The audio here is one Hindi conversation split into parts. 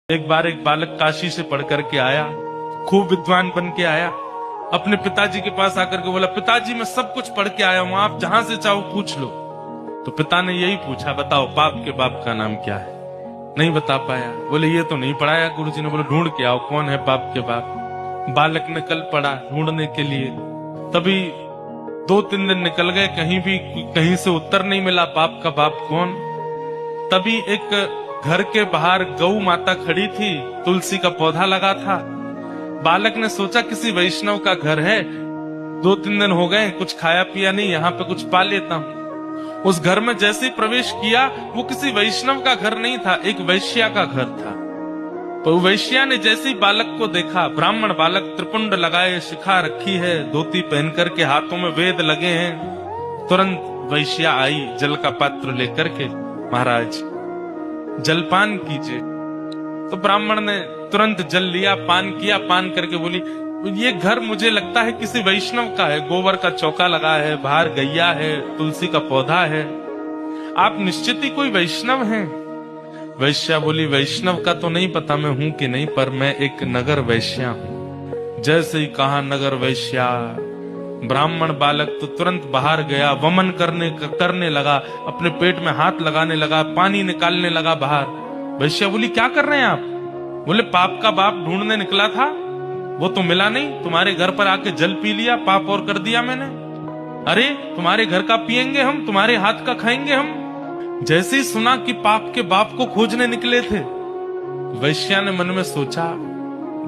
एक बार एक बालक काशी से पढ़ करके आया, खूब विद्वान बन के आया। अपने पिताजी के पास आकर के बोला, पिताजी मैं सब कुछ पढ़ के आया हूं, आप जहां से चाहो पूछ लो। तो पिता ने यही पूछा, बताओ बाप के बाप का नाम क्या है? नहीं बता पाया। बोले ये तो नहीं पढ़ाया गुरुजी ने। बोले ढूंढ के आओ कौन है बाप के बाप। बालक ने कल पढ़ा ढूंढने के लिए, तभी 2-3 दिन निकल गए, कहीं से उत्तर नहीं मिला बाप का बाप कौन। तभी एक घर के बाहर गौ माता खड़ी थी, तुलसी का पौधा लगा था। बालक ने सोचा किसी वैष्णव का घर है, 2-3 दिन हो गए कुछ खाया पिया नहीं, यहाँ पे कुछ पा लेता हूँ। उस घर में जैसे ही प्रवेश किया, वो किसी वैष्णव का घर नहीं था, एक वैश्या का घर था। तो वैश्या ने जैसे ही बालक को देखा, ब्राह्मण बालक, त्रिपुंड लगाए, शिखा रखी है, धोती पहन करके, हाथों में वेद लगे हैं, तुरंत वैश्या आई जल का पात्र लेकर के, महाराज जलपान कीजिए। तो ब्राह्मण ने तुरंत जल लिया, पान किया, पान करके बोली, ये घर मुझे लगता है किसी वैष्णव का है, गोबर का चौका लगा है, बाहर गैया है, तुलसी का पौधा है, आप निश्चित ही कोई वैष्णव हैं। वैश्या बोली, वैष्णव का तो नहीं पता मैं हूं कि नहीं, पर मैं एक नगर वैश्या हूं। जैसे ही कहा नगर वैश्या, ब्राह्मण बालक तो तुरंत बाहर गया, वमन करने लगा, अपने पेट में हाथ लगाने लगा, पानी निकालने लगा बाहर। वैश्या बोली, क्या कर रहे हैं आप? बोले पाप का बाप ढूंढने निकला था, वो तो मिला नहीं, तुम्हारे घर पर आके जल पी लिया, पाप और कर दिया मैंने। अरे तुम्हारे घर का पिएंगे हम, तुम्हारे हाथ का खाएंगे हम। जैसे ही सुना कि पाप के बाप को खोजने निकले थे, वैश्या ने मन में सोचा,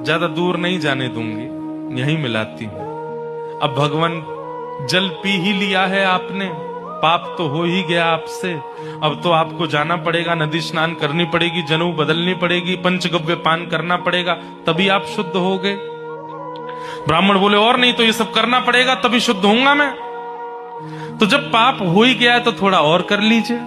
ज्यादा दूर नहीं जाने दूंगी, यहीं मिलाती हूं। अब भगवान जल पी ही लिया है आपने, पाप तो हो ही गया आपसे, अब तो आपको जाना पड़ेगा, नदी स्नान करनी पड़ेगी, जनेऊ बदलनी पड़ेगी, पंचगव्य पान करना पड़ेगा, तभी आप शुद्ध होगे। ब्राह्मण बोले, और नहीं तो ये सब करना पड़ेगा तभी शुद्ध होऊंगा मैं। तो जब पाप हो ही गया है तो थोड़ा और कर लीजिए।